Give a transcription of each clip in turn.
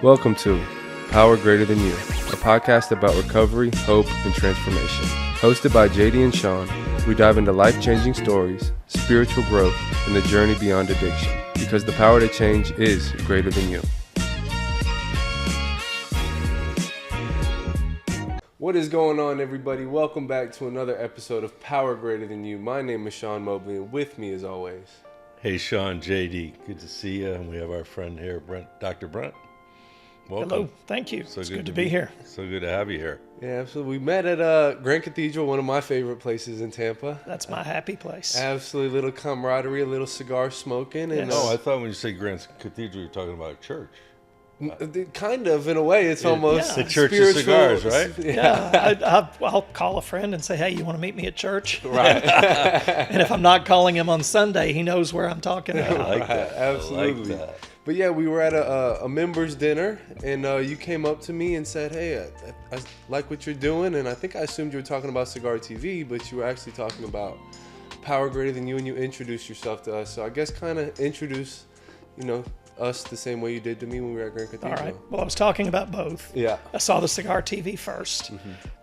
Welcome to Power Greater Than You, a podcast about recovery, hope, and transformation. Hosted by JD and Sean, we dive into life-changing stories, spiritual growth, and the journey beyond addiction, because the power to change is greater than you. What is going on, everybody? Welcome back to another episode of Power Greater Than You. My name is Sean Mobley, and with me, as always... Hey, Sean, JD, good to see you. And we have our friend here, Dr. Brent. Welcome. Hello, thank you. It's good to be here. So good to have you here. Yeah, absolutely. We met at Grand Cathedral, one of my favorite places in Tampa. That's my happy place. Absolutely, a little camaraderie, a little cigar smoking. And, Yes. Oh, I thought when you say Grand Cathedral, you're talking about a church. Kind of, in a way, it's almost Yeah. The Church of Cigars, right? Yeah, I'll call a friend and say, hey, you want to meet me at church? Right. And if I'm not calling him on Sunday, he knows where I'm talking I about. like that. Absolutely. I like that. But yeah, we were at a members dinner, and you came up to me and said, hey, I like what you're doing, and I think I assumed you were talking about Cigar TV, but you were actually talking about Power Greater Than You, and you introduced yourself to us. So I guess kind of introduce, us the same way you did to me when we were at Grand Cathedral. All right. Well, I was talking about both. Yeah. I saw the Cigar TV first,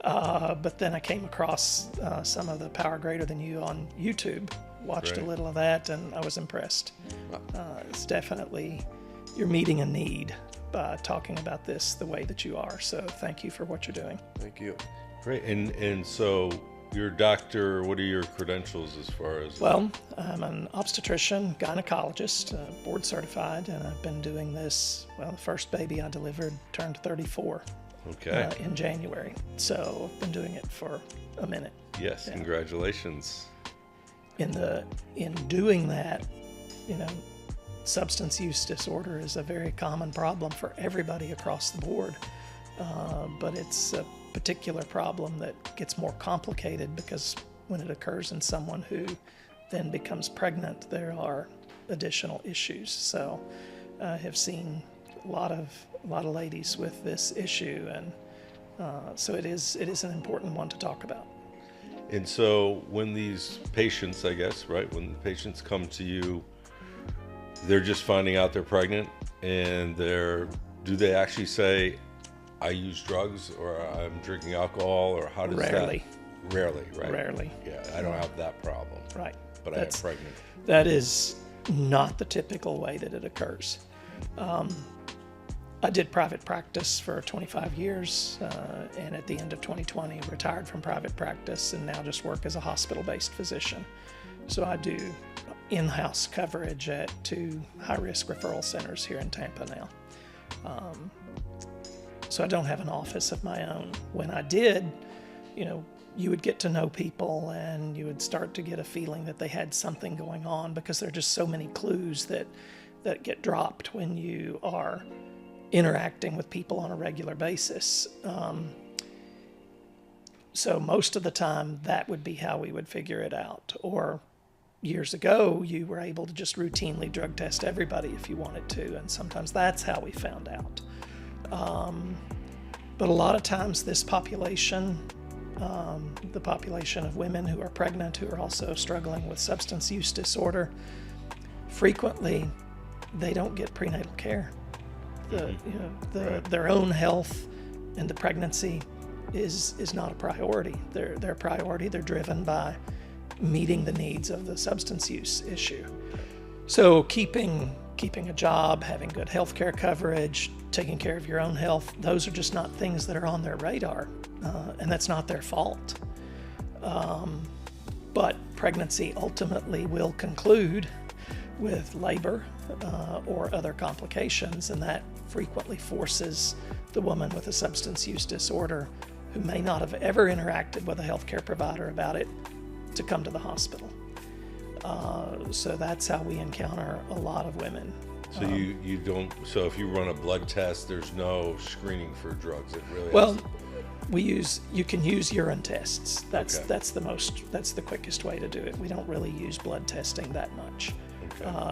but then I came across some of the Power Greater Than You on YouTube, watched Great. a little of that, and I was impressed. It's definitely, you're meeting a need by talking about this the way that you are. So thank you for what you're doing. Thank you. Great. And so you're a doctor. What are your credentials as far as? Well, I'm an obstetrician, gynecologist, board certified, and I've been doing this, the first baby I delivered turned 34 Okay. in January. So I've been doing it for a minute. Yes. Yeah. Congratulations. In doing that, substance use disorder is a very common problem for everybody across the board. But it's a particular problem that gets more complicated because when it occurs in someone who then becomes pregnant, there are additional issues. So I have seen a lot of ladies with this issue, and so it is an important one to talk about. And so when these patients, I guess, right, when the patients come to you, they're just finding out they're pregnant, and do they actually say, I use drugs, or I'm drinking alcohol, or how does Rarely. that? Rarely, right? Rarely. Yeah, I don't have that problem, Right. but I am pregnant. That is not the typical way that it occurs. I did private practice for 25 years, and at the end of 2020, retired from private practice and now just work as a hospital-based physician. So I do in-house coverage at 2 high-risk referral centers here in Tampa now. So I don't have an office of my own. When I did, you would get to know people and you would start to get a feeling that they had something going on, because there are just so many clues that get dropped when you are interacting with people on a regular basis. So most of the time, that would be how we would figure it out. Or years ago, you were able to just routinely drug test everybody if you wanted to, and sometimes that's how we found out. But a lot of times this population, the population of women who are pregnant who are also struggling with substance use disorder, frequently they don't get prenatal care. Their own health and the pregnancy is not a priority. Their priority, they're driven by meeting the needs of the substance use issue. So keeping a job, having good health care coverage, taking care of your own health, those are just not things that are on their radar, and that's not their fault. But pregnancy ultimately will conclude with labor or other complications, and that frequently forces the woman with a substance use disorder who may not have ever interacted with a healthcare provider about it to come to the hospital. So that's how we encounter a lot of women. So you don't. So if you run a blood test, there's no screening for drugs. It really. You can use urine tests. That's Okay. that's the quickest way to do it. We don't really use blood testing that much,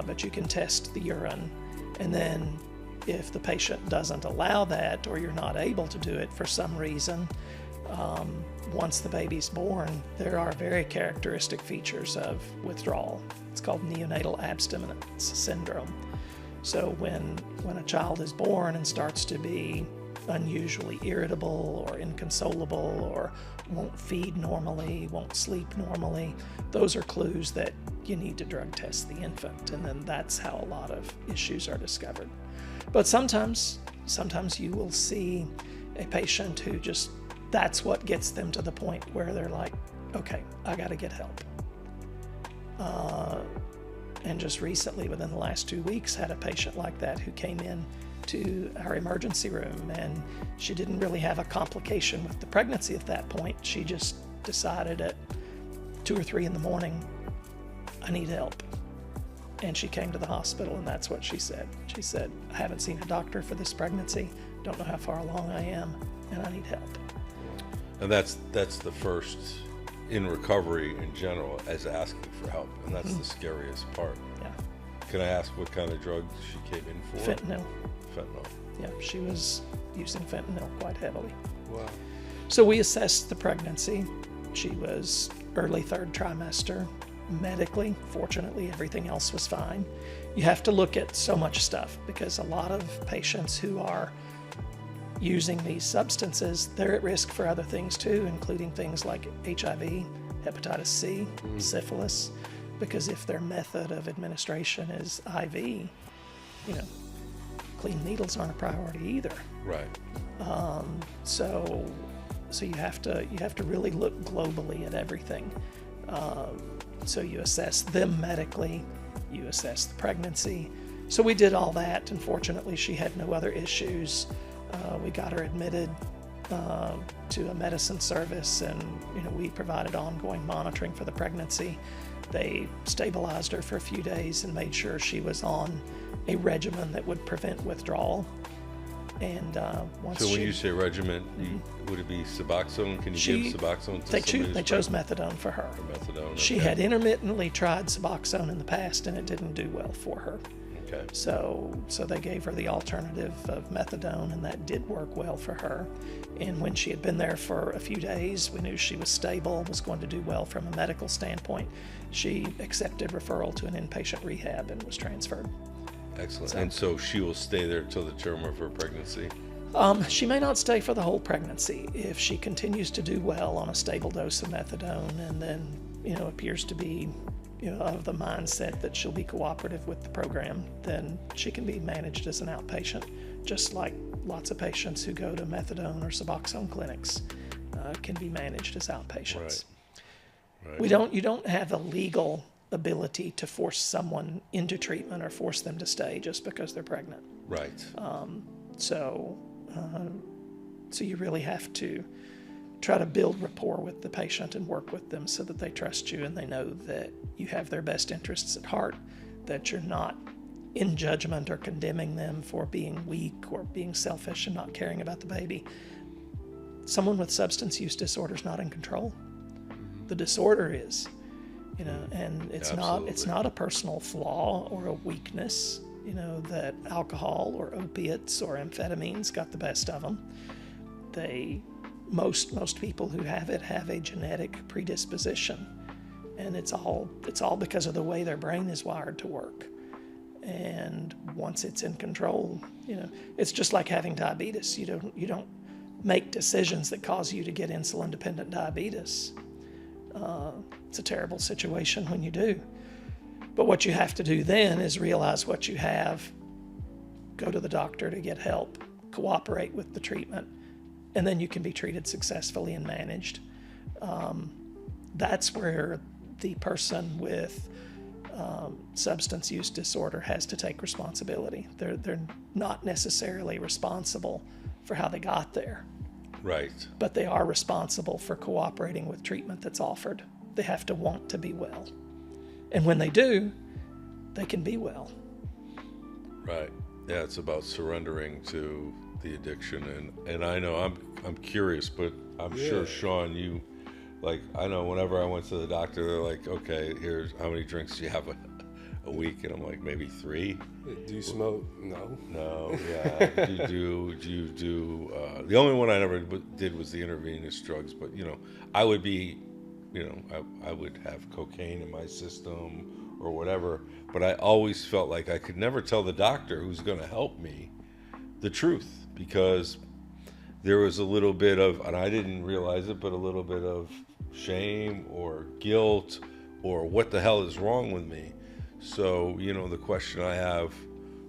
but you can test the urine, and then if the patient doesn't allow that, or you're not able to do it for some reason, once the baby's born, there are very characteristic features of withdrawal. It's called neonatal abstinence syndrome. So when a child is born and starts to be unusually irritable or inconsolable or won't feed normally, won't sleep normally, those are clues that you need to drug test the infant, and then that's how a lot of issues are discovered. But sometimes you will see a patient who just, that's what gets them to the point where they're like, okay, I got to get help. And just recently, within the last 2 weeks, had a patient like that who came in to our emergency room, and she didn't really have a complication with the pregnancy at that point. She just decided at 2 or 3 in the morning, I need help. And she came to the hospital, and that's what she said. She said, I haven't seen a doctor for this pregnancy, don't know how far along I am, and I need help. And that's the first in recovery in general, as asking for help, and that's the scariest part. Yeah. Can I ask what kind of drugs she came in for? Fentanyl. Yeah, she was using fentanyl quite heavily. Wow. So we assessed the pregnancy. She was early 3rd trimester. Medically, fortunately, everything else was fine. You have to look at so much stuff because a lot of patients who are using these substances, they're at risk for other things too, including things like HIV, hepatitis C, syphilis, because if their method of administration is IV, clean needles aren't a priority either. Right. So you have to really look globally at everything. So you assess them medically, you assess the pregnancy. So we did all that, and fortunately she had no other issues. We got her admitted to a medicine service, and we provided ongoing monitoring for the pregnancy. They stabilized her for a few days and made sure she was on a regimen that would prevent withdrawal. And so when you say regimen, would it be Suboxone? Can you give Suboxone to somebody? They chose methadone for her. Methadone. She had intermittently tried Suboxone in the past, and it didn't do well for her. Okay. So they gave her the alternative of methadone, and that did work well for her. And when she had been there for a few days, we knew she was stable, was going to do well from a medical standpoint. She accepted referral to an inpatient rehab and was transferred. Excellent. And so she will stay there till the term of her pregnancy? She may not stay for the whole pregnancy. If she continues to do well on a stable dose of methadone and then, appears to be, of the mindset that she'll be cooperative with the program, then she can be managed as an outpatient, just like lots of patients who go to methadone or Suboxone clinics can be managed as outpatients. Right. You don't have a legal ability to force someone into treatment or force them to stay just because they're pregnant. Right. So you really have to try to build rapport with the patient and work with them so that they trust you and they know that you have their best interests at heart, that you're not in judgment or condemning them for being weak or being selfish and not caring about the baby. Someone with substance use disorder is not in control. The disorder is. And it's not a personal flaw or a weakness, that alcohol or opiates or amphetamines got the best of them. Most people who have it have a genetic predisposition, and it's all because of the way their brain is wired to work. And once it's in control, it's just like having diabetes. You don't make decisions that cause you to get insulin-dependent diabetes. It's a terrible situation when you do. But what you have to do then is realize what you have, go to the doctor to get help, cooperate with the treatment, and then you can be treated successfully and managed. That's where the person with substance use disorder has to take responsibility. They're not necessarily responsible for how they got there. Right. But they are responsible for cooperating with treatment that's offered. They have to want to be well. And when they do, they can be well. Right. Yeah, it's about surrendering to the addiction. And I know I'm curious, but I'm sure, Sean, I know whenever I went to the doctor, they're like, okay, here's how many drinks do you have a week? And I'm like, maybe 3. Do you smoke? No. No, yeah. Do you do, the only one I never did was the intravenous drugs, but, I would be, I would have cocaine in my system or whatever, but I always felt like I could never tell the doctor who's going to help me the truth, because there was a little bit of, and I didn't realize it, but a little bit of shame or guilt or what the hell is wrong with me. So, the question I have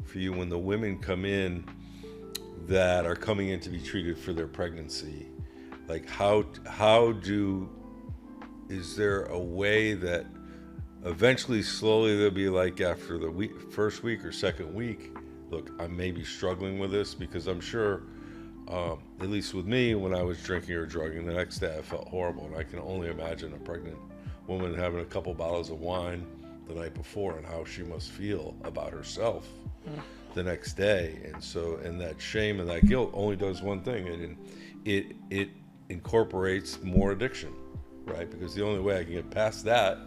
for you, when the women come in that are coming in to be treated for their pregnancy, like is there a way that eventually, slowly, they'll be like, after the first week or second week, look, I may be struggling with this, because I'm sure, at least with me, when I was drinking or drugging, the next day I felt horrible, and I can only imagine a pregnant woman having a couple bottles of wine the night before and how she must feel about herself the next day. And that shame and that guilt only does one thing, and it incorporates more addiction, right? Because the only way I can get past that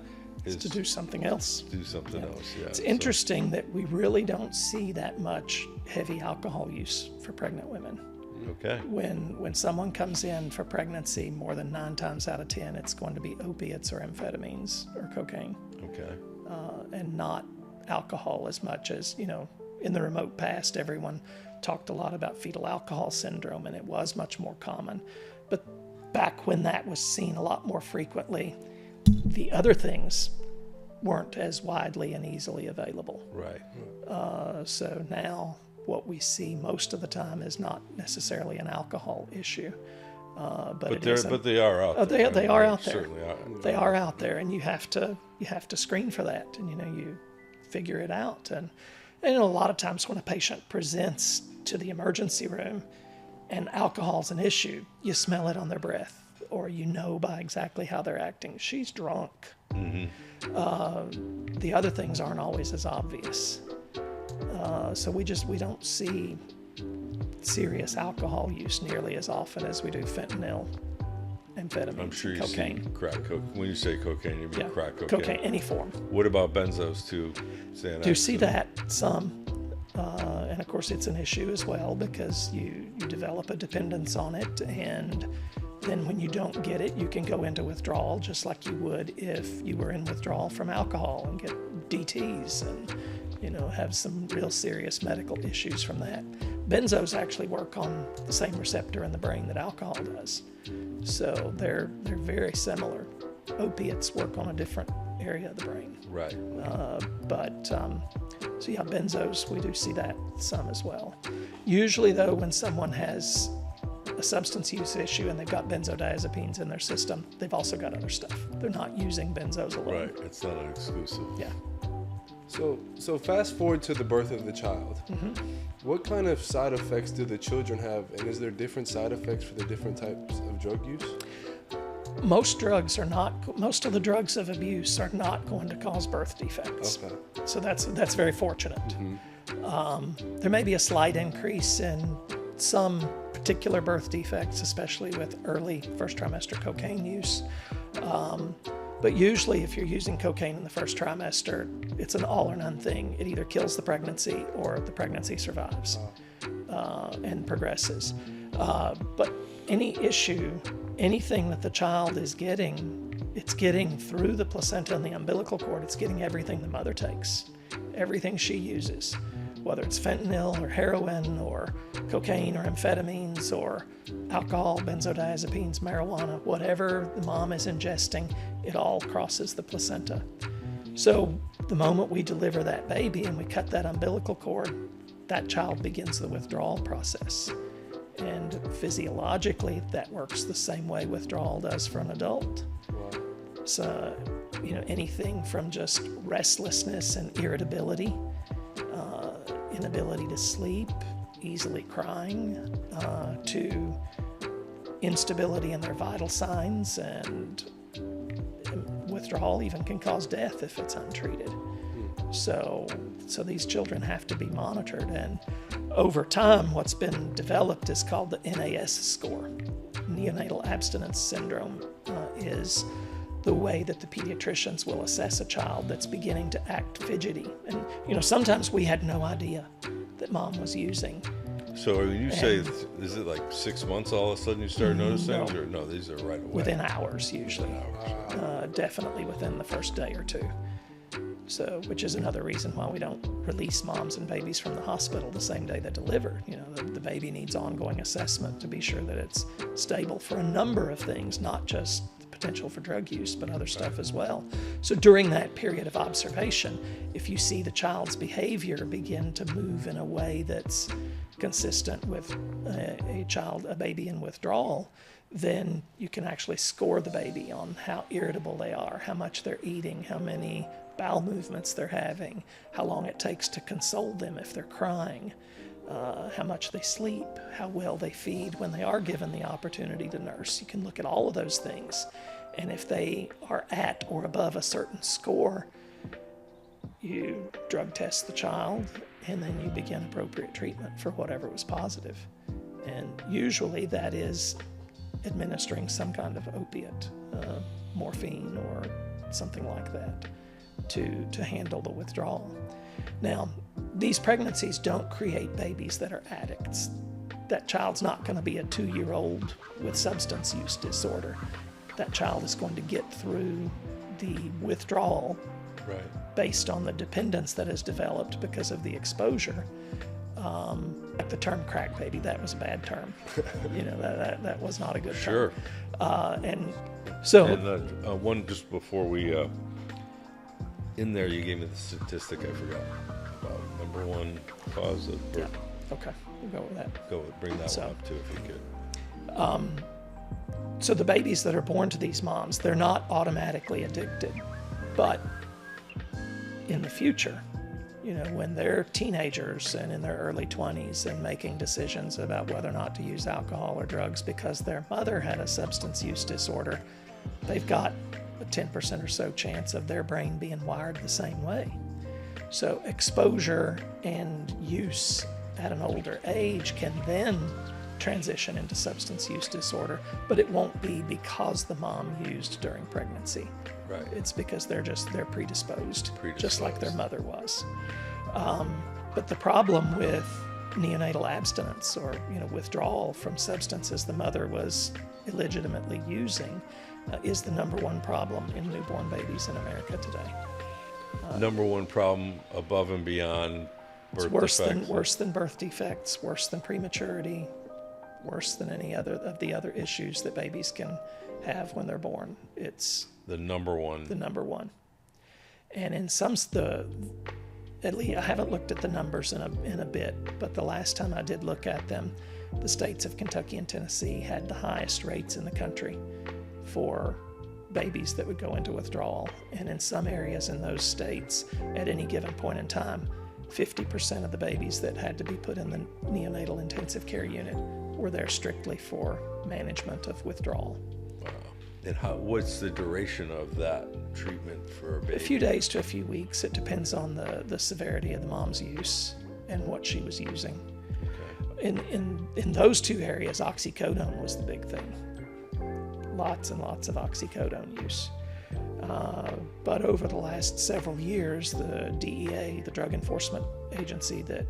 is to do something else. It's interesting that we really don't see that much heavy alcohol use for pregnant women. Okay. When someone comes in for pregnancy, more than 9 times out of 10, it's going to be opiates or amphetamines or cocaine. Okay. And not alcohol as much as, in the remote past, everyone talked a lot about fetal alcohol syndrome, and it was much more common. But back when that was seen a lot more frequently, the other things weren't as widely and easily available. Right. So now what we see most of the time is not necessarily an alcohol issue. But they are out there. They are out there. Certainly are. They are out there, and you have to screen for that, and you figure it out. And a lot of times when a patient presents to the emergency room and alcohol's an issue, you smell it on their breath, or by exactly how they're acting. She's drunk. Mm-hmm. The other things aren't always as obvious. So we don't see serious alcohol use nearly as often as we do fentanyl, amphetamine, I'm sure you cocaine. see crack cocaine. When you say cocaine, you mean crack cocaine. Cocaine, any form. What about benzos too? Do see that some, and of course it's an issue as well, because you develop a dependence on it, and then when you don't get it, you can go into withdrawal, just like you would if you were in withdrawal from alcohol, and get DTs and have some real serious medical issues from that. Benzos actually work on the same receptor in the brain that alcohol does, so they're very similar. Opiates work on a different area of the brain. Right. So benzos, we do see that some as well. Usually though, when someone has a substance use issue and they've got benzodiazepines in their system, they've also got other stuff. They're not using benzos alone. Right. It's not an exclusive. Yeah. So fast forward to the birth of the child. Mm-hmm. What kind of side effects do the children have, and is there different side effects for the different types of drug use? Most of the drugs of abuse are not going to cause birth defects. Okay. So that's very fortunate. Mm-hmm. There may be a slight increase in some particular birth defects, especially with early first trimester cocaine use. But usually if you're using cocaine in the first trimester, it's an all or none thing. It either kills the pregnancy or the pregnancy survives and progresses. But any issue, anything that the child is getting, it's getting through the placenta and the umbilical cord. It's getting everything the mother takes, everything she uses, whether it's fentanyl or heroin or cocaine or amphetamines or alcohol, benzodiazepines, marijuana, whatever the mom is ingesting, it all crosses the placenta. So the moment we deliver that baby and we cut that umbilical cord, that child begins the withdrawal process. And physiologically, that works the same way withdrawal does for an adult. Wow. So, anything from just restlessness and irritability, inability to sleep, easily crying, to instability in their vital signs, and withdrawal even can cause death if it's untreated. So these children have to be monitored, and over time what's been developed is called the NAS score. Neonatal abstinence syndrome is the way that the pediatricians will assess a child that's beginning to act fidgety. And sometimes we had no idea that mom was using. So when you say, is it like 6 months all of a sudden you start noticing things, or no, these are right away? Within hours usually. Within hours. Definitely within the first day or two. So, which is another reason why we don't release moms and babies from the hospital the same day they deliver. You know, the baby needs ongoing assessment to be sure that it's stable for a number of things, not just the potential for drug use, but other stuff as well. So during that period of observation, if you see the child's behavior begin to move in a way that's consistent with a baby in withdrawal, then you can actually score the baby on how irritable they are, how much they're eating, how many bowel movements they're having, how long it takes to console them if they're crying, how much they sleep, how well they feed when they are given the opportunity to nurse. You can look at all of those things. And if they are at or above a certain score, you drug test the child, and then you begin appropriate treatment for whatever was positive. And usually that is administering some kind of opiate, morphine or something like that, to handle the withdrawal. Now, these pregnancies don't create babies that are addicts. That child's not going to be a 2-year-old with substance use disorder. That child is going to get through the withdrawal based on the dependence that is developed because of the exposure. Like the term crack baby, that was a bad term. You know, that was not a good term. And so... And one just before we... in there, you gave me the statistic I forgot about. Number one cause of birth. Yeah. Okay, we'll go with that. Bring that one up too, if you could. So the babies that are born to these moms, they're not automatically addicted, but in the future, you know, when they're teenagers and in their early 20s and making decisions about whether or not to use alcohol or drugs because their mother had a substance use disorder, they've got a 10% or so chance of their brain being wired the same way. So exposure and use at an older age can then transition into substance use disorder, but it won't be because the mom used during pregnancy. Right. It's because they're predisposed, just like their mother was. But the problem with neonatal abstinence or withdrawal from substances the mother was illegitimately using is the number one problem in newborn babies in America today. Number one problem above and beyond birth defects. Worse than birth defects, worse than prematurity, worse than any other of the other issues that babies can have when they're born. It's the number one. The number one. And in some at least I haven't looked at the numbers in a bit, but the last time I did look at them, the states of Kentucky and Tennessee had the highest rates in the country for babies that would go into withdrawal. And in some areas in those states, at any given point in time, 50% of the babies that had to be put in the neonatal intensive care unit were there strictly for management of withdrawal. Wow. And what's the duration of that treatment for a baby? A few days to a few weeks. It depends on the severity of the mom's use and what she was using. Okay. In those two areas, oxycodone was the big thing. Lots and lots of oxycodone use. But over the last several years, the DEA, the Drug Enforcement Agency that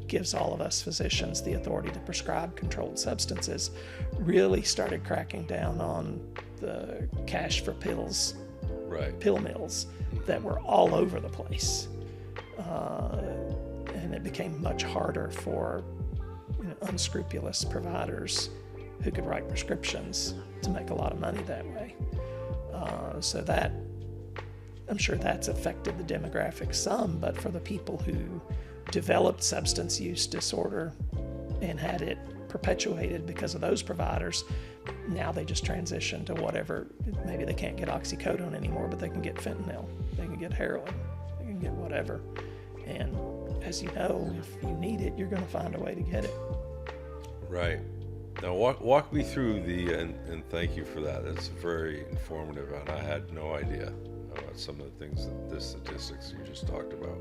gives all of us physicians the authority to prescribe controlled substances, really started cracking down on the cash for pills, pill mills that were all over the place. And it became much harder for unscrupulous providers who could write prescriptions to make a lot of money that way. So that, I'm sure that's affected the demographics some, but for the people who developed substance use disorder and had it perpetuated because of those providers, now they just transition to whatever. Maybe they can't get oxycodone anymore, but they can get fentanyl, they can get heroin, they can get whatever. And as you know, if you need it, you're going to find a way to get it. Right. Now walk me through and thank you for that. That's very informative, and I had no idea about some of the things, the statistics you just talked about.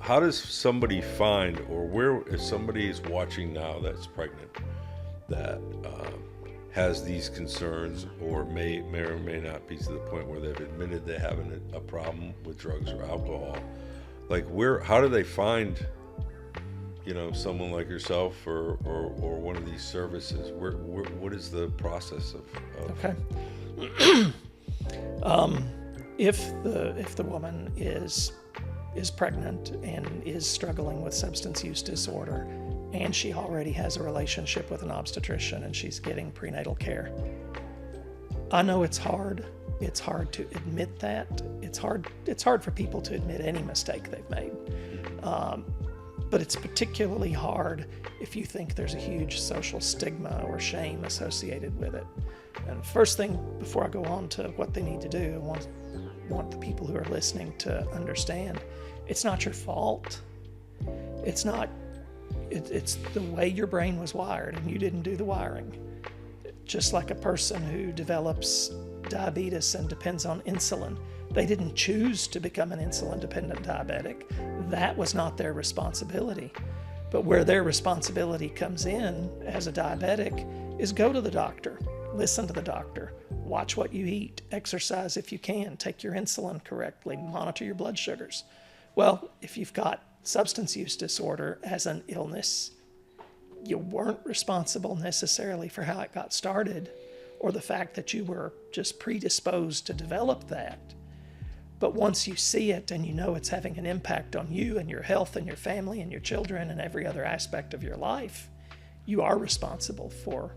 How does somebody find, or where, if somebody is watching now that's pregnant, that has these concerns, or may or may not be to the point where they've admitted they have a problem with drugs or alcohol, how do they find someone like yourself or one of these services? What is the process of... Okay. if the woman is pregnant and is struggling with substance use disorder, and she already has a relationship with an obstetrician and she's getting prenatal care, I know it's hard. It's hard to admit that. It's hard for people to admit any mistake they've made. But it's particularly hard if you think there's a huge social stigma or shame associated with it. And first thing, before I go on to what they need to do, I want the people who are listening to understand, it's not your fault. It's the way your brain was wired, and you didn't do the wiring. Just like a person who develops diabetes and depends on insulin, they didn't choose to become an insulin-dependent diabetic. That was not their responsibility. But where their responsibility comes in as a diabetic is go to the doctor, listen to the doctor, watch what you eat, exercise if you can, take your insulin correctly, monitor your blood sugars. Well, if you've got substance use disorder as an illness, you weren't responsible necessarily for how it got started or the fact that you were just predisposed to develop that. But once you see it and you know it's having an impact on you and your health and your family and your children and every other aspect of your life, you are responsible for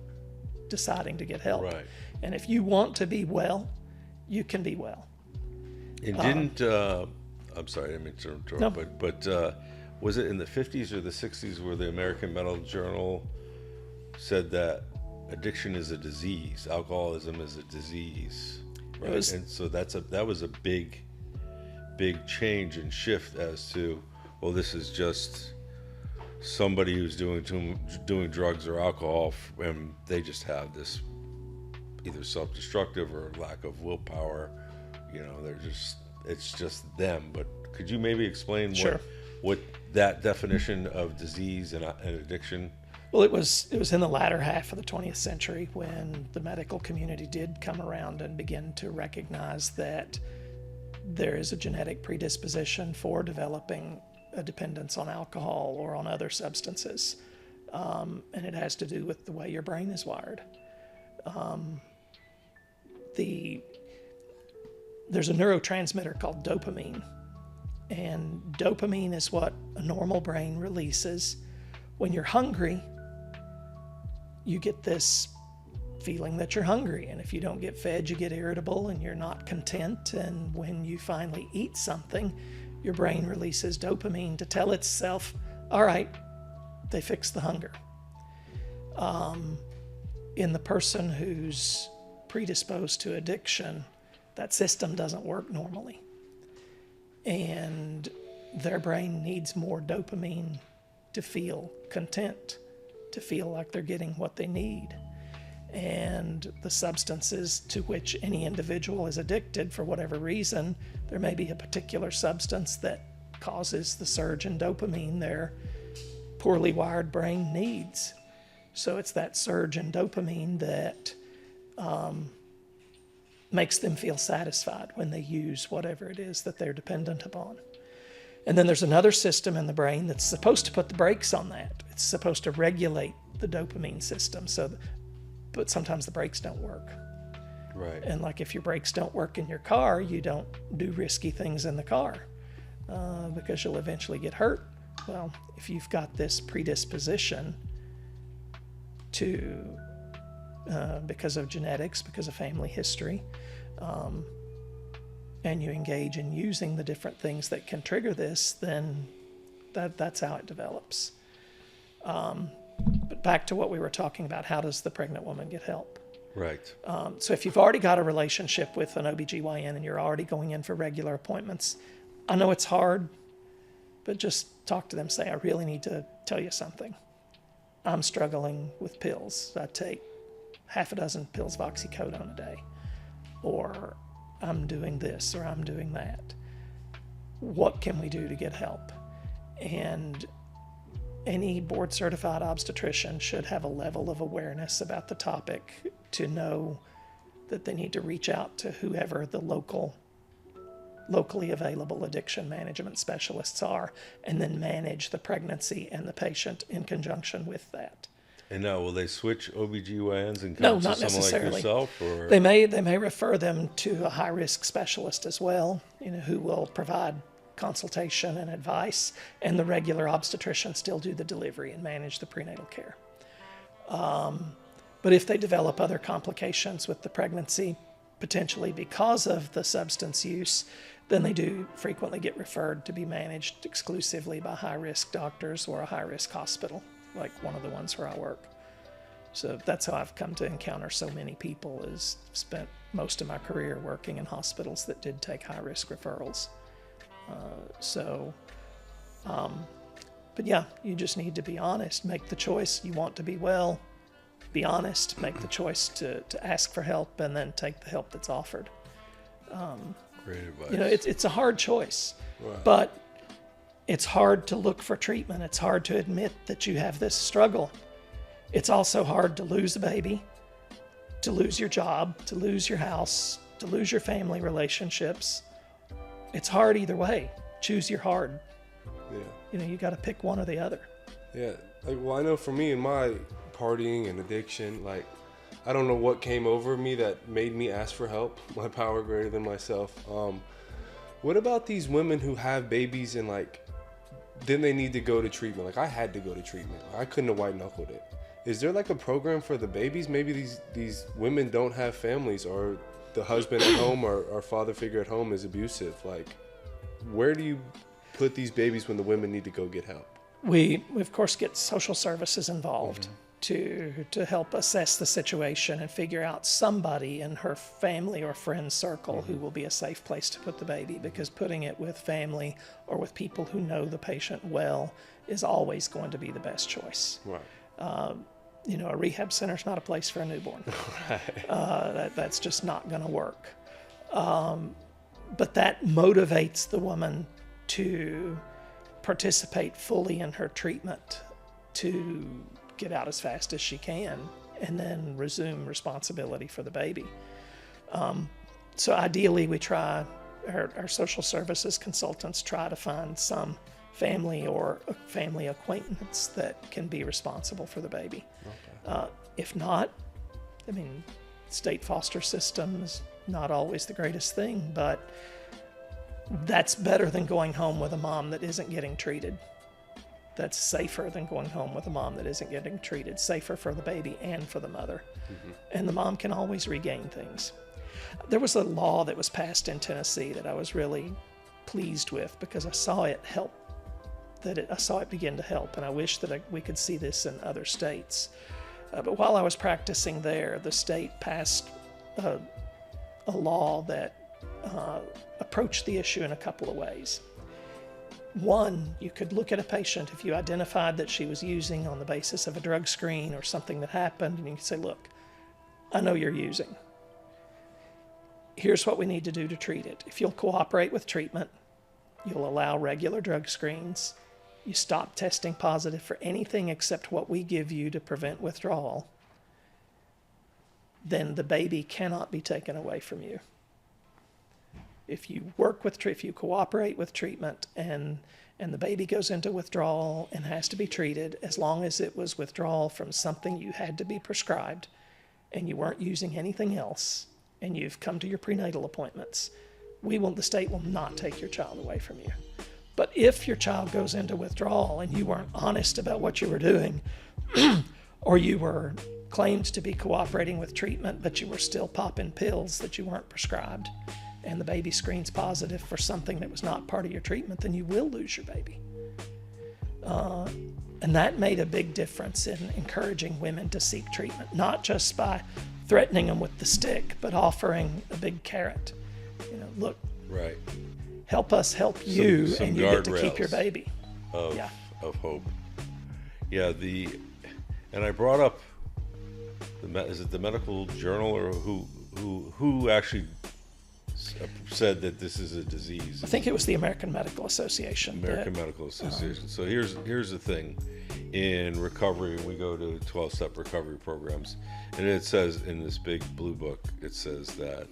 deciding to get help. Right. And if you want to be well, you can be well. And didn't, I'm sorry, I didn't mean to interrupt, No. but was it in the 50s or the 60s where the American Medical Journal said that addiction is a disease, alcoholism is a disease, right? And so that was a big change and shift as to, well, this is just somebody who's doing drugs or alcohol, and they just have this either self-destructive or lack of willpower. You know, it's just them. But could you maybe explain Sure. what that definition of disease and addiction? Well, it was in the latter half of the 20th century when the medical community did come around and begin to recognize that there is a genetic predisposition for developing a dependence on alcohol or on other substances. And it has to do with the way your brain is wired. There's a neurotransmitter called dopamine. And dopamine is what a normal brain releases. When you're hungry, you get this feeling that you're hungry. And if you don't get fed, you get irritable and you're not content. And when you finally eat something, your brain releases dopamine to tell itself, all right, they fixed the hunger. In the person who's predisposed to addiction, that system doesn't work normally. And their brain needs more dopamine to feel content, to feel like they're getting what they need. And the substances to which any individual is addicted, for whatever reason, there may be a particular substance that causes the surge in dopamine their poorly wired brain needs. So it's that surge in dopamine that makes them feel satisfied when they use whatever it is that they're dependent upon. And then there's another system in the brain that's supposed to put the brakes on that. It's supposed to regulate the dopamine system. But sometimes the brakes don't work. Right. And like if your brakes don't work in your car, you don't do risky things in the car because you'll eventually get hurt. Well, if you've got this predisposition to, because of genetics, because of family history, and you engage in using the different things that can trigger this, then that's how it develops. But back to what we were talking about, how does the pregnant woman get help? Right. So if you've already got a relationship with an OBGYN and you're already going in for regular appointments, I know it's hard, but just talk to them. Say, I really need to tell you something. I'm struggling with pills. I take half a dozen pills of oxycodone a day. Or I'm doing this or I'm doing that. What can we do to get help? And any board-certified obstetrician should have a level of awareness about the topic to know that they need to reach out to whoever the locally available addiction management specialists are, and then manage the pregnancy and the patient in conjunction with that. And now, will they switch OBGYNs and No, come to not someone like necessarily. yourself? Or? They may refer them to a high-risk specialist as well, who will provide consultation and advice, and the regular obstetrician still do the delivery and manage the prenatal care. But if they develop other complications with the pregnancy, potentially because of the substance use, then they do frequently get referred to be managed exclusively by high-risk doctors or a high-risk hospital, like one of the ones where I work. So that's how I've come to encounter so many people, is spent most of my career working in hospitals that did take high-risk referrals. But yeah, you just need to be honest, make the choice. You want to be well, be honest, make the choice to ask for help, and then take the help that's offered. Great advice. It's a hard choice, Right. but it's hard to look for treatment. It's hard to admit that you have this struggle. It's also hard to lose a baby, to lose your job, to lose your house, to lose your family relationships. It's hard either way. Choose your hard. Yeah. You got to pick one or the other. Yeah. Well, I know for me in my partying and addiction, I don't know what came over me that made me ask for help. My power greater than myself. What about these women who have babies and then they need to go to treatment? I had to go to treatment. I couldn't have white knuckled it. Is there a program for the babies? Maybe these women don't have families, or the husband at home or father figure at home is abusive. Where do you put these babies when the women need to go get help? We of course get social services involved to help assess the situation and figure out somebody in her family or friend circle who will be a safe place to put the baby, because putting it with family or with people who know the patient well is always going to be the best choice. Right. A rehab center is not a place for a newborn. Right. That's just not going to work. But that motivates the woman to participate fully in her treatment, to get out as fast as she can, and then resume responsibility for the baby. So ideally, we try, our social services consultants try to find some family or a family acquaintance that can be responsible for the baby. Okay. If not, state foster system is not always the greatest thing, but that's better than going home with a mom that isn't getting treated. That's safer than going home with a mom that isn't getting treated. Safer for the baby and for the mother. Mm-hmm. And the mom can always regain things. There was a law that was passed in Tennessee that I was really pleased with, because I saw it help, I saw it begin to help, and I wish that we could see this in other states. But while I was practicing there, the state passed a law that approached the issue in a couple of ways. One, you could look at a patient if you identified that she was using on the basis of a drug screen or something that happened, and you could say, look, I know you're using. Here's what we need to do to treat it. If you'll cooperate with treatment, you'll allow regular drug screens, you stop testing positive for anything except what we give you to prevent withdrawal, then the baby cannot be taken away from you. If you if you cooperate with treatment and the baby goes into withdrawal and has to be treated, as long as it was withdrawal from something you had to be prescribed and you weren't using anything else, and you've come to your prenatal appointments, the state will not take your child away from you. But if your child goes into withdrawal and you weren't honest about what you were doing, or you were claimed to be cooperating with treatment, but you were still popping pills that you weren't prescribed, and the baby screens positive for something that was not part of your treatment, then you will lose your baby. And that made a big difference in encouraging women to seek treatment, not just by threatening them with the stick, but offering a big carrot. Look, right. Help us help you, some and you get to guardrails keep your baby. Of hope. Yeah, and I brought up, is it the medical journal, or who actually said that this is a disease? I think it was the American Medical Association. Medical Association. So here's the thing. In recovery, we go to 12-step recovery programs, and it says in this big blue book, it says that,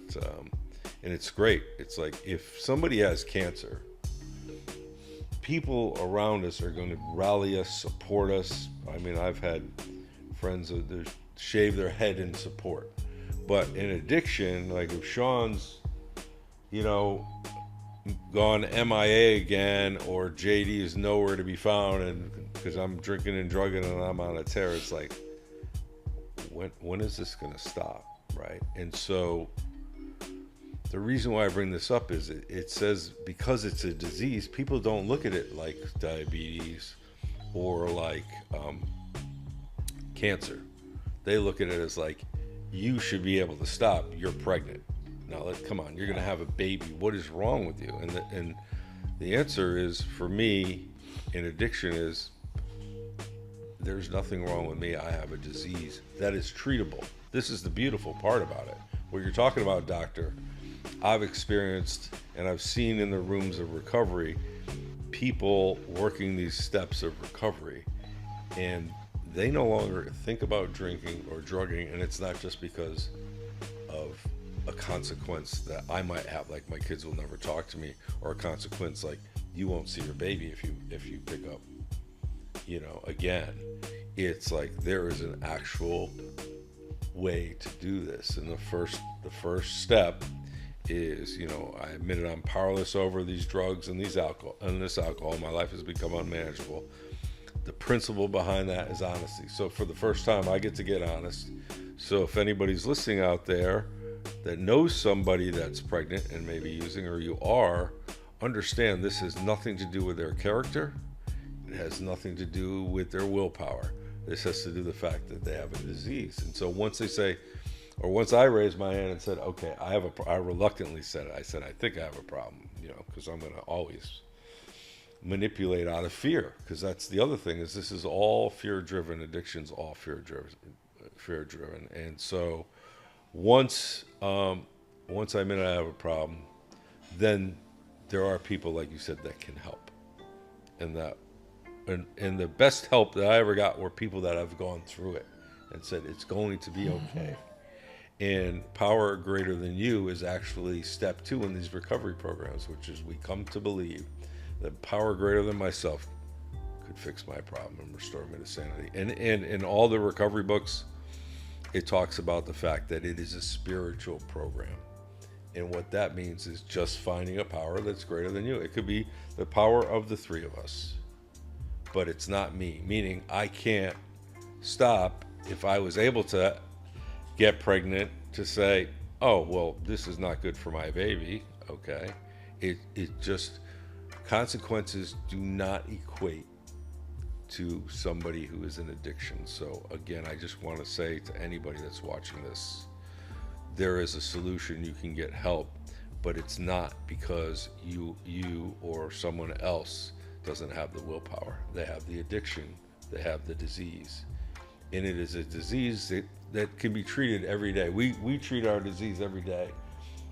and it's great. It's like, if somebody has cancer, people around us are going to rally us, support us. I've had friends that shave their head in support. But in addiction, like if Sean's, gone MIA again, or JD is nowhere to be found, and because I'm drinking and drugging and I'm on a tear, it's like, when is this going to stop, right? And so the reason why I bring this up is it says because it's a disease, people don't look at it like diabetes or like cancer. They look at it as like, you should be able to stop. You're pregnant. Now, come on, you're going to have a baby. What is wrong with you? And the answer is, for me, in addiction is, there's nothing wrong with me. I have a disease that is treatable. This is the beautiful part about it. What you're talking about, doctor, I've experienced and I've seen in the rooms of recovery, people working these steps of recovery, and they no longer think about drinking or drugging, and it's not just because of a consequence that I might have, like my kids will never talk to me, or a consequence like you won't see your baby if you pick up, again. It's like there is an actual way to do this, and the first step is, I admitted I'm powerless over these drugs and this alcohol. My life has become unmanageable. The principle behind that is honesty. So for the first time, I get to get honest. So if anybody's listening out there that knows somebody that's pregnant and maybe using, or you are, understand this has nothing to do with their character. It has nothing to do with their willpower. This has to do with the fact that they have a disease. And so once they say, or once I raised my hand and said, okay, I reluctantly said it. I said, I think I have a problem, because I'm going to always manipulate out of fear, because that's the other thing, is this is all fear-driven. Addiction's all fear-driven. And so once I admit I have a problem, then there are people, like you said, that can help. And the best help that I ever got were people that have gone through it and said, it's going to be okay. And power greater than you is actually step 2 in these recovery programs, which is we come to believe that power greater than myself could fix my problem and restore me to sanity. And in all the recovery books, it talks about the fact that it is a spiritual program. And what that means is just finding a power that's greater than you. It could be the power of the 3 of us, but it's not me, meaning I can't stop if I was able to get pregnant to say, oh, well, this is not good for my baby. Okay. It just, consequences do not equate to somebody who is in addiction. So again, I just want to say to anybody that's watching this, there is a solution. You can get help, but it's not because you or someone else doesn't have the willpower. They have the addiction, they have the disease, and it is a disease that can be treated every day. We treat our disease every day.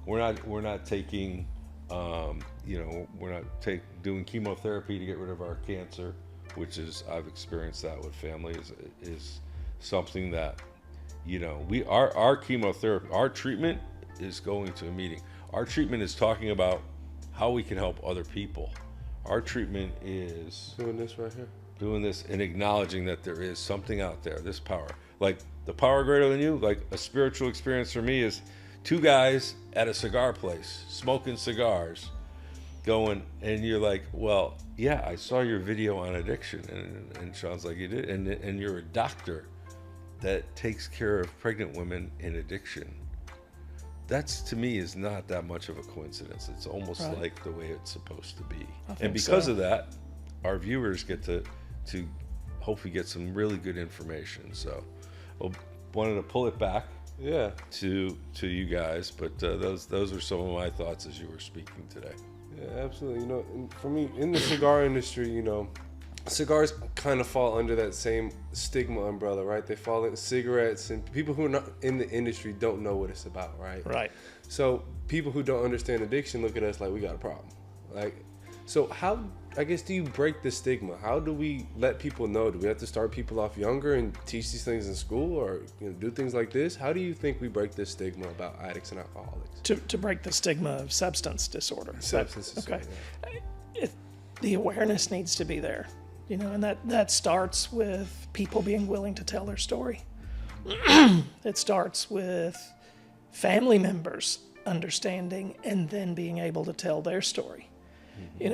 We're not taking doing chemotherapy to get rid of our cancer, which is, I've experienced that with family, is something that, our chemotherapy, our treatment is going to a meeting. Our treatment is talking about how we can help other people. Our treatment is doing this right here. Doing this and acknowledging that there is something out there, this power. Like the power greater than you, like a spiritual experience for me is 2 guys at a cigar place smoking cigars going, and you're like, well, yeah, I saw your video on addiction. And Sean's like, you did? And you're a doctor that takes care of pregnant women in addiction. That's, to me, is not that much of a coincidence. It's almost right. like the way it's supposed to be. And because of that, our viewers get to hopefully get some really good information. So I wanted to pull it back to you guys, but those are some of my thoughts as you were speaking today. Yeah, absolutely. And for me, in the cigar industry, cigars kind of fall under that same stigma umbrella, right? They fall into cigarettes, and people who are not in the industry don't know what it's about, right? Right. So people who don't understand addiction look at us like we got a problem. So how, I guess, do you break the stigma? How do we let people know? Do we have to start people off younger and teach these things in school, or do things like this? How do you think we break this stigma about addicts and alcoholics? To break the stigma of substance disorder. Substance disorder. Okay. The awareness needs to be there. And that starts with people being willing to tell their story. It starts with family members understanding and then being able to tell their story.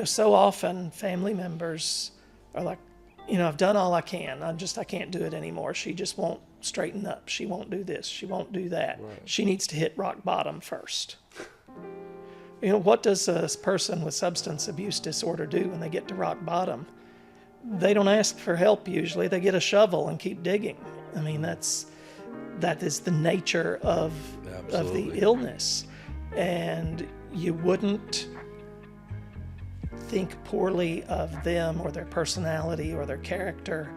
So often family members are like, I've done all I can. I can't do it anymore. She just won't straighten up. She won't do this. She won't do that. Right. She needs to hit rock bottom first. What does a person with substance abuse disorder do when they get to rock bottom? They don't ask for help usually. They get a shovel and keep digging. I mean, that is the nature of the illness. And you wouldn't think poorly of them or their personality or their character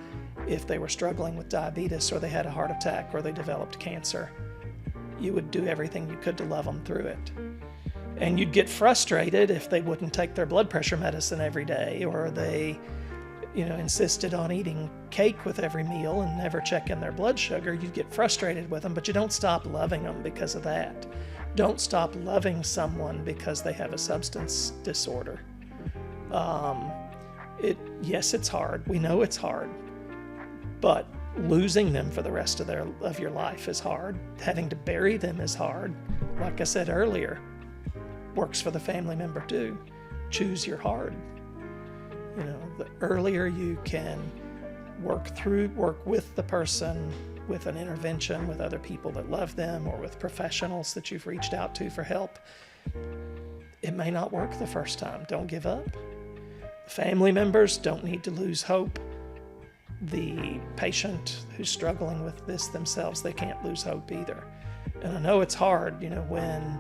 if they were struggling with diabetes or they had a heart attack or they developed cancer. You would do everything you could to love them through it. And you'd get frustrated if they wouldn't take their blood pressure medicine every day, or they, insisted on eating cake with every meal and never checking their blood sugar. You'd get frustrated with them, but you don't stop loving them because of that. Don't stop loving someone because they have a substance disorder. Yes, it's hard. We know it's hard, but losing them for the rest of your life is hard. Having to bury them is hard. Like I said earlier, works for the family member too. Choose your hard. The earlier you can work with the person, with an intervention, with other people that love them, or with professionals that you've reached out to for help. It may not work the first time. Don't give up. Family members don't need to lose hope. The patient who's struggling with this themselves, they can't lose hope either. And I know it's hard, when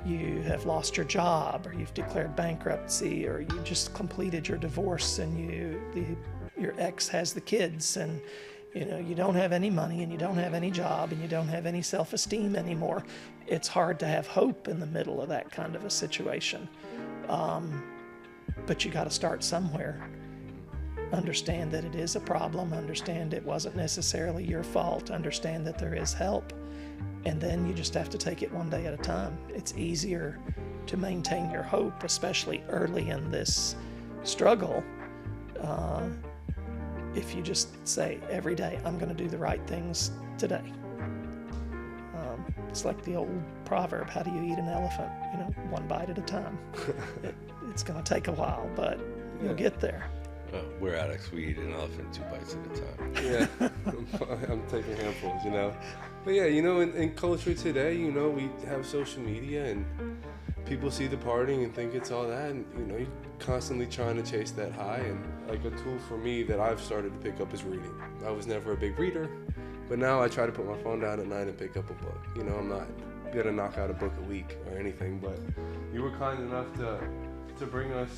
you have lost your job, or you've declared bankruptcy, or you just completed your divorce and your ex has the kids, and you don't have any money, and you don't have any job, and you don't have any self-esteem anymore. It's hard to have hope in the middle of that kind of a situation. But you got to start somewhere. Understand that it is a problem. Understand it wasn't necessarily your fault. Understand that there is help. And then you just have to take it one day at a time. It's easier to maintain your hope, especially early in this struggle, if you just say every day, I'm going to do the right things today. It's like the old proverb, how do you eat an elephant? One bite at a time. It's going to take a while, but you'll get there. We're addicts. We eat an elephant 2 bites at a time. Yeah, I'm taking handfuls, But yeah, in culture today, we have social media and people see the partying and think it's all that. And, you're constantly trying to chase that high. And like a tool for me that I've started to pick up is reading. I was never a big reader, but now I try to put my phone down at night and pick up a book. I'm not going to knock out a book a week or anything, but you were kind enough to bring us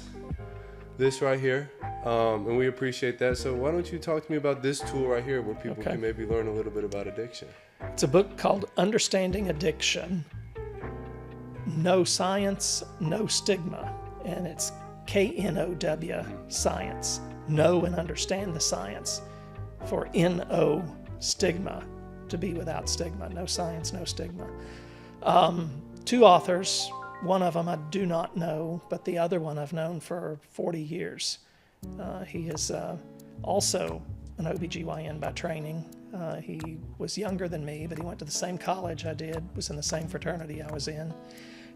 this right here, and we appreciate that. So why don't you talk to me about this tool right here where people can maybe learn a little bit about addiction? It's a book called Understanding Addiction. No science, no stigma. And it's KNOW, science. Know and understand the science. For NO, stigma, to be without stigma. No science, no stigma. 2 authors. One of them I do not know, but the other one I've known for 40 years. He is also an OBGYN by training. He was younger than me, but he went to the same college I did, was in the same fraternity I was in.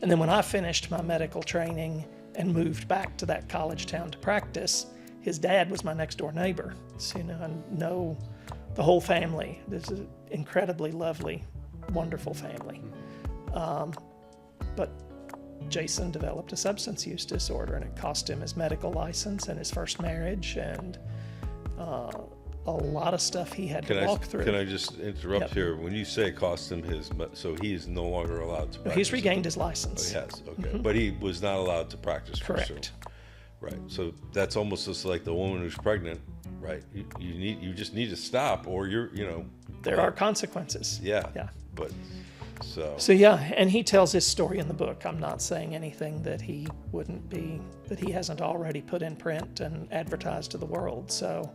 And then when I finished my medical training and moved back to that college town to practice, his dad was my next door neighbor. So, I know the whole family. This is an incredibly lovely, wonderful family. But Jason developed a substance use disorder, and it cost him his medical license and his first marriage, and a lot of stuff he had to walk through. Can I just interrupt here? When you say it cost him so he's no longer allowed to practice? He's regained his license. Oh, he has, okay. But he was not allowed to practice. Correct. Right. So that's almost just like the woman who's pregnant, right? You just need to stop, or there are consequences. Yeah. Yeah. But So yeah, and he tells his story in the book. I'm not saying anything that he hasn't already put in print and advertised to the world. So,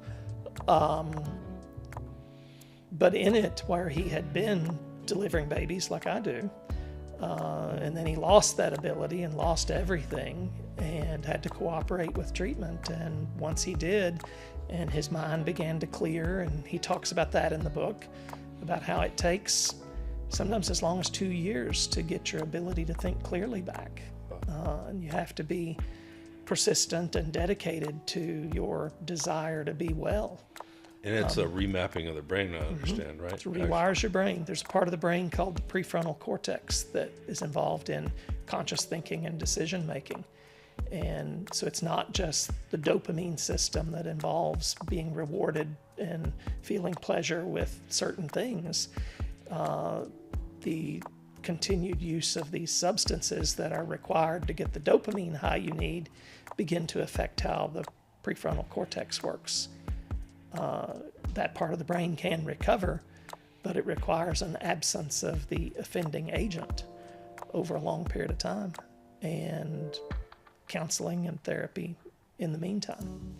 but in it, where he had been delivering babies like I do, And then he lost that ability and lost everything and had to cooperate with treatment. And once he did, and his mind began to clear, and he talks about that in the book, about how it takes sometimes as long as 2 years to get your ability to think clearly back. And you have to be persistent and dedicated to your desire to be well. And it's a remapping of the brain, I understand, right? It rewires your brain. There's a part of the brain called the prefrontal cortex that is involved in conscious thinking and decision making. And so it's not just the dopamine system that involves being rewarded and feeling pleasure with certain things. The continued use of these substances that are required to get the dopamine high you need begin to affect how the prefrontal cortex works. That part of the brain can recover, but it requires an absence of the offending agent over a long period of time, and counseling and therapy in the meantime.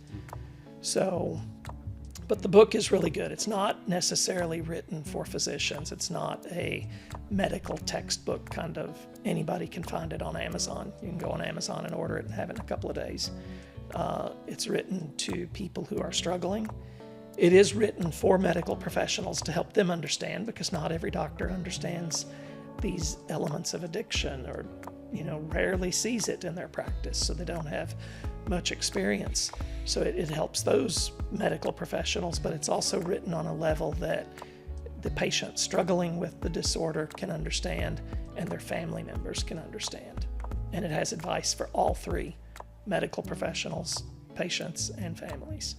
So, but the book is really good. It's not necessarily written for physicians. It's not a medical textbook kind of, anybody can find it on Amazon. You can go on Amazon and order it and have it in a couple of days. It's written to people who are struggling. It is written for medical professionals to help them understand, because not every doctor understands these elements of addiction, or rarely sees it in their practice, so they don't have much experience. So it helps those medical professionals, but it's also written on a level that the patient struggling with the disorder can understand and their family members can understand. And it has advice for all three: medical professionals, patients, and families.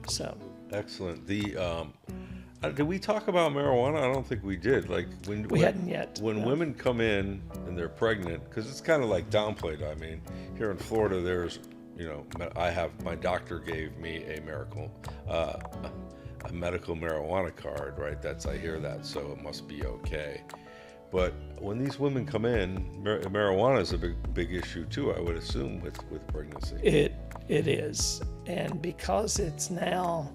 So excellent. Did we talk about marijuana? I don't think we did. Like we hadn't yet. When women come in and they're pregnant, because it's kind of like downplayed. I mean, here in Florida, there's, my doctor gave me a medical marijuana card, right? I hear that, so it must be okay. But when these women come in, marijuana is a big issue too, I would assume, with pregnancy. It is, and because it's now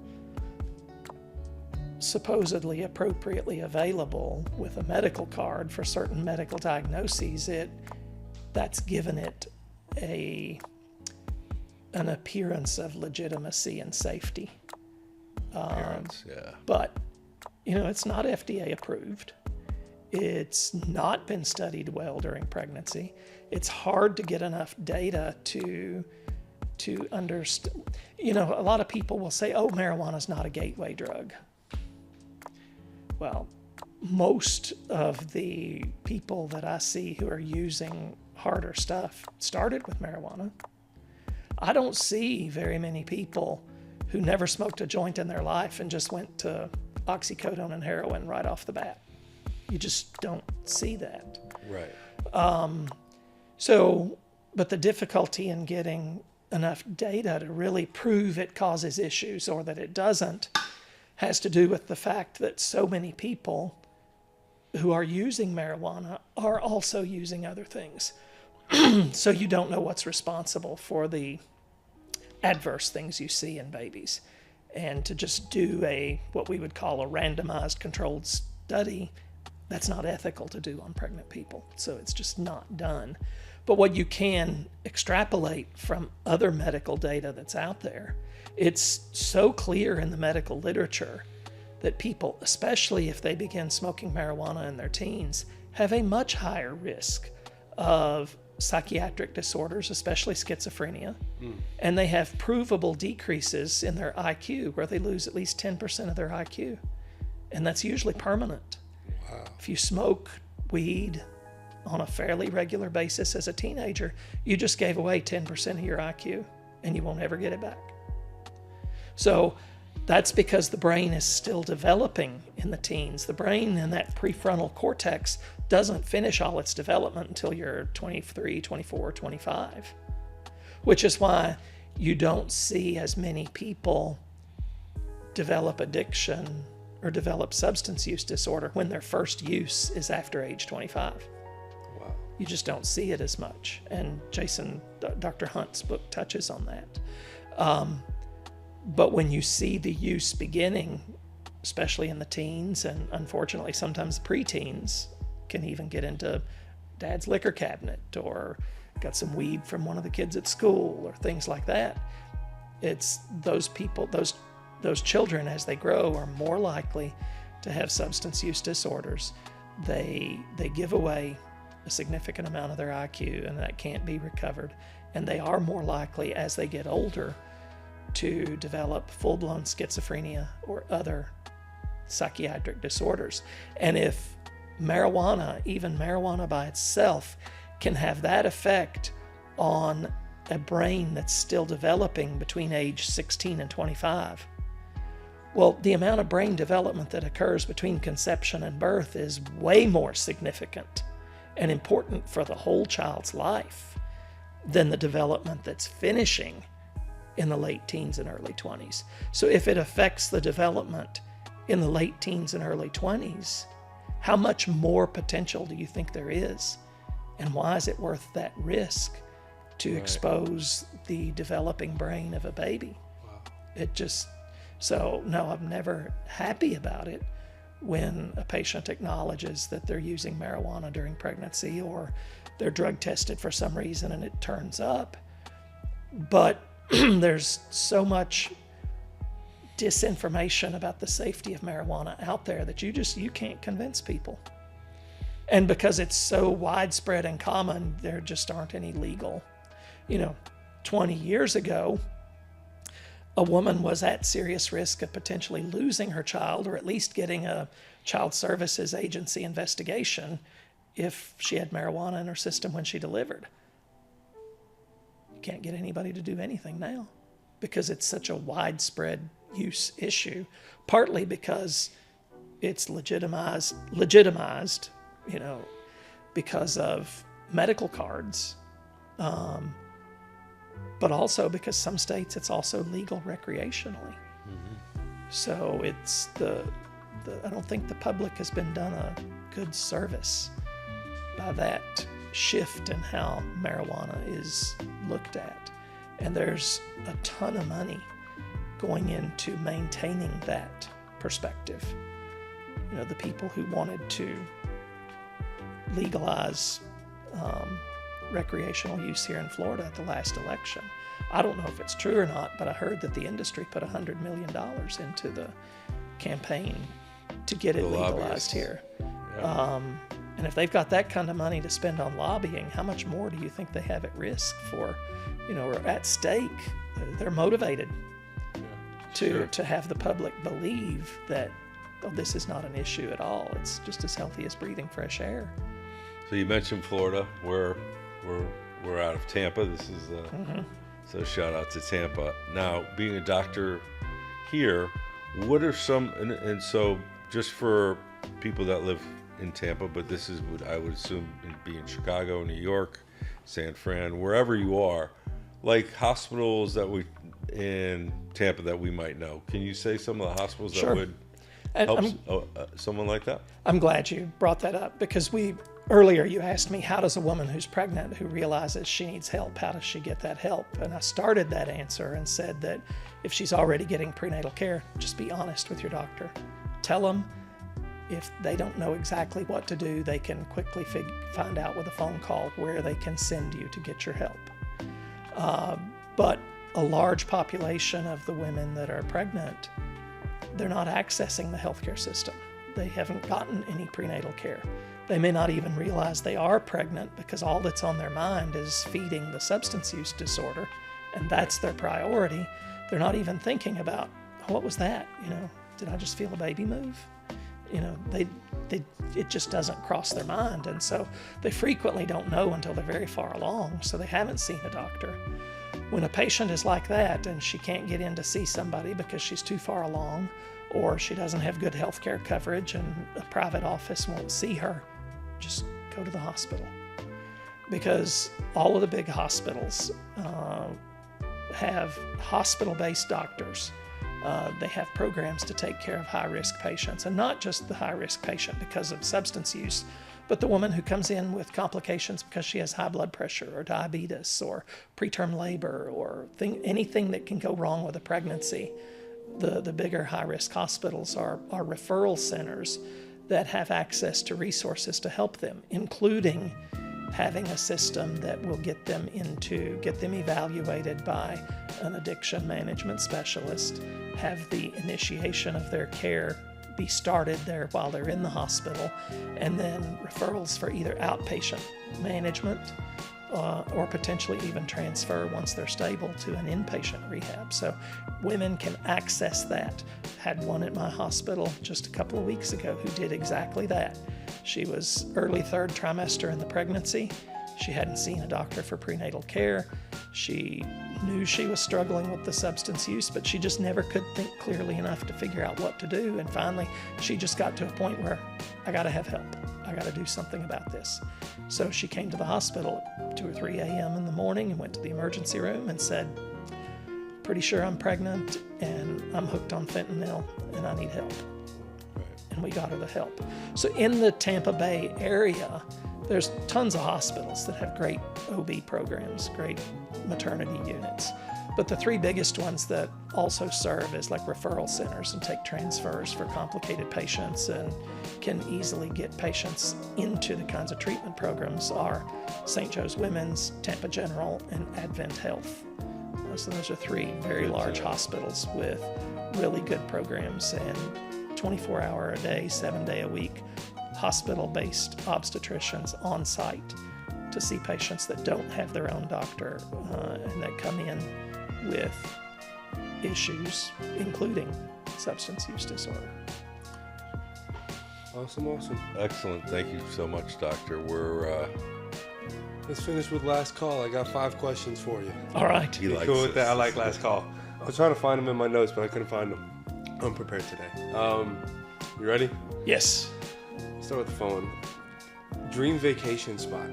supposedly appropriately available with a medical card for certain medical diagnoses, that's given it an appearance of legitimacy and safety. But it's not FDA approved. It's not been studied well during pregnancy. It's hard to get enough data to understand. A lot of people will say, "Oh, marijuana's not a gateway drug." Well, most of the people that I see who are using harder stuff started with marijuana. I don't see very many people who never smoked a joint in their life and just went to oxycodone and heroin right off the bat. You just don't see that. Right. But the difficulty in getting enough data to really prove it causes issues or that it doesn't has to do with the fact that so many people who are using marijuana are also using other things. So you don't know what's responsible for the adverse things you see in babies. And to just do what we would call a randomized controlled study, that's not ethical to do on pregnant people. So it's just not done. But what you can extrapolate from other medical data that's out there, it's so clear in the medical literature that people, especially if they begin smoking marijuana in their teens, have a much higher risk of psychiatric disorders, especially schizophrenia, and they have provable decreases in their IQ, where they lose at least 10% of their IQ, and that's usually permanent. Wow. If you smoke weed on a fairly regular basis as a teenager, you just gave away 10% of your IQ, and you won't ever get it back. So that's because the brain is still developing in the teens. The brain in that prefrontal cortex doesn't finish all its development until you're 23, 24, 25, which is why you don't see as many people develop addiction or develop substance use disorder when their first use is after age 25. Wow. You just don't see it as much. And Dr. Hunt's book touches on that. But when you see the use beginning, especially in the teens, and unfortunately sometimes preteens can even get into dad's liquor cabinet, or got some weed from one of the kids at school, or things like that. It's those people, those children, as they grow, are more likely to have substance use disorders. They give away a significant amount of their IQ, and that can't be recovered. And they are more likely, as they get older, to develop full-blown schizophrenia or other psychiatric disorders. And if marijuana, even marijuana by itself, can have that effect on a brain that's still developing between age 16 and 25, well, the amount of brain development that occurs between conception and birth is way more significant and important for the whole child's life than the development that's finishing in the late teens and early 20s. So if it affects the development in the late teens and early 20s, how much more potential do you think there is? And why is it worth that risk to expose the developing brain of a baby? Wow. It just, so no, I'm never happy about it when a patient acknowledges that they're using marijuana during pregnancy, or they're drug tested for some reason and it turns up. But there's so much disinformation about the safety of marijuana out there that you can't convince people. And because it's so widespread and common, there just aren't any legal. 20 years ago, a woman was at serious risk of potentially losing her child, or at least getting a child services agency investigation if she had marijuana in her system when she delivered. You can't get anybody to do anything now because it's such a widespread use issue, partly because it's legitimized, because of medical cards, but also because some states it's also legal recreationally. So it's I don't think the public has been done a good service by that shift in how marijuana is looked at. And there's a ton of money going into maintaining that perspective. The people who wanted to legalize recreational use here in Florida at the last election. I don't know if it's true or not, but I heard that the industry put $100 million into the campaign to get it legalized here. Yeah. And if they've got that kind of money to spend on lobbying, how much more do you think they have at risk for, or at stake? They're motivated to have the public believe that, this is not an issue at all. It's just as healthy as breathing fresh air. So you mentioned Florida. We're out of Tampa. This is so shout out to Tampa. Now, being a doctor here, what are some and so just for people that live in Tampa, but this is what I would assume be in Chicago, New York, San Fran, wherever you are, like hospitals that we in Tampa that we might know. Can you say some of the hospitals that would help someone like that? I'm glad you brought that up, because earlier you asked me, how does a woman who's pregnant, who realizes she needs help, how does she get that help? And I started that answer and said that if she's already getting prenatal care, just be honest with your doctor. Tell them if they don't know exactly what to do, they can quickly find out with a phone call where they can send you to get your help. But a large population of the women that are pregnant, they're not accessing the healthcare system. They haven't gotten any prenatal care. They may not even realize they are pregnant because all that's on their mind is feeding the substance use disorder, and that's their priority. They're not even thinking about, what was that? Did I just feel a baby move? It just doesn't cross their mind. And so they frequently don't know until they're very far along, so they haven't seen a doctor. When a patient is like that and she can't get in to see somebody because she's too far along, or she doesn't have good health care coverage and a private office won't see her, just go to the hospital. Because all of the big hospitals have hospital-based doctors. They have programs to take care of high-risk patients, and not just the high-risk patient because of substance use, but the woman who comes in with complications because she has high blood pressure or diabetes or preterm labor or anything that can go wrong with a pregnancy. The bigger high-risk hospitals are referral centers that have access to resources to help them, including having a system that will get them evaluated by an addiction management specialist, have the initiation of their care be started there while they're in the hospital, and then referrals for either outpatient management or potentially even transfer once they're stable to an inpatient rehab. So women can access that. Had one at my hospital just a couple of weeks ago who did exactly that. She was early 3rd trimester in the pregnancy. She hadn't seen a doctor for prenatal care. She knew she was struggling with the substance use, but she just never could think clearly enough to figure out what to do. And finally, she just got to a point where I got to have help. I got to do something about this. So she came to the hospital at 2 or 3 a.m. in the morning and went to the emergency room and said, pretty sure I'm pregnant and I'm hooked on fentanyl and I need help. And we got her the help. So in the Tampa Bay area, there's tons of hospitals that have great OB programs, great maternity units. But the 3 biggest ones that also serve as like referral centers and take transfers for complicated patients and can easily get patients into the kinds of treatment programs are St. Joe's Women's, Tampa General, and Advent Health. So those are 3 very large hospitals with really good programs and 24-hour a day, 7-day a week, hospital-based obstetricians on site to see patients that don't have their own doctor and that come in with issues, including substance use disorder. Awesome. Excellent. Thank you so much, Doctor. Let's finish with last call. I got 5 questions for you. All right. He likes Cool with this. that. I like last call. I was trying to find them in my notes, but I couldn't find them. I'm prepared today. You ready? Yes. Let's start with the phone. Dream vacation spot.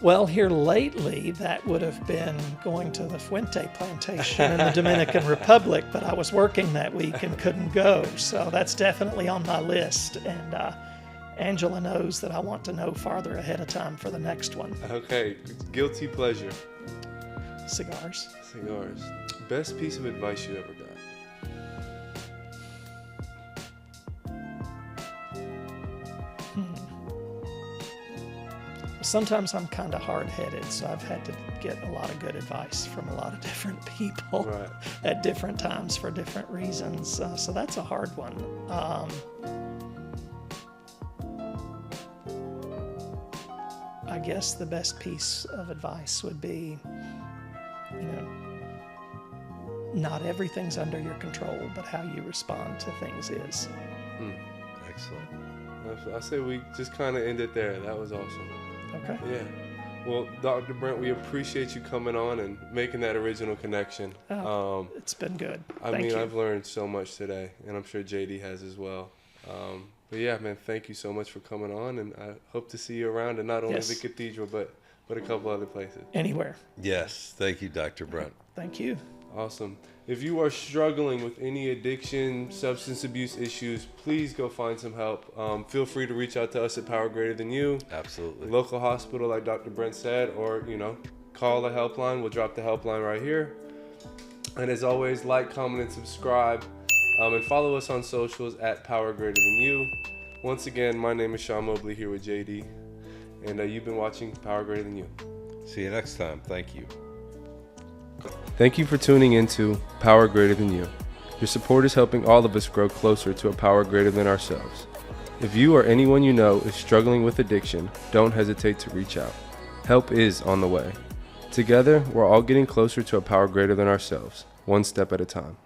Well, here lately, that would have been going to the Fuente plantation in the Dominican Republic, but I was working that week and couldn't go. So that's definitely on my list. And Angela knows that I want to know farther ahead of time for the next one. Okay. Guilty pleasure. Cigars. Best piece of advice you ever got. Sometimes I'm kind of hard-headed, so I've had to get a lot of good advice from a lot of different people at different times for different reasons. So that's a hard one. I guess the best piece of advice would be, not everything's under your control, but how you respond to things is. Excellent. I say we just kind of end it there. That was awesome. Okay. Yeah. Well, Dr. Brent, we appreciate you coming on and making that original connection. It's been good. I mean, I've learned so much today, and I'm sure JD has as well. But yeah, man, thank you so much for coming on, and I hope to see you around, and not only the cathedral, but a couple other places. Anywhere. Yes. Thank you, Dr. Brent. Thank you. Awesome. If you are struggling with any addiction, substance abuse issues, please go find some help. Feel free to reach out to us at Power Greater Than You. Absolutely. Local hospital, like Dr. Brent said, or, call the helpline. We'll drop the helpline right here. And as always, like, comment, and subscribe. And follow us on socials at Power Greater Than You. Once again, my name is Sean Mobley here with JD. And you've been watching Power Greater Than You. See you next time. Thank you. Thank you for tuning into Power Greater Than You. Your support is helping all of us grow closer to a power greater than ourselves. If you or anyone you know is struggling with addiction, don't hesitate to reach out. Help is on the way. Together, we're all getting closer to a power greater than ourselves, one step at a time.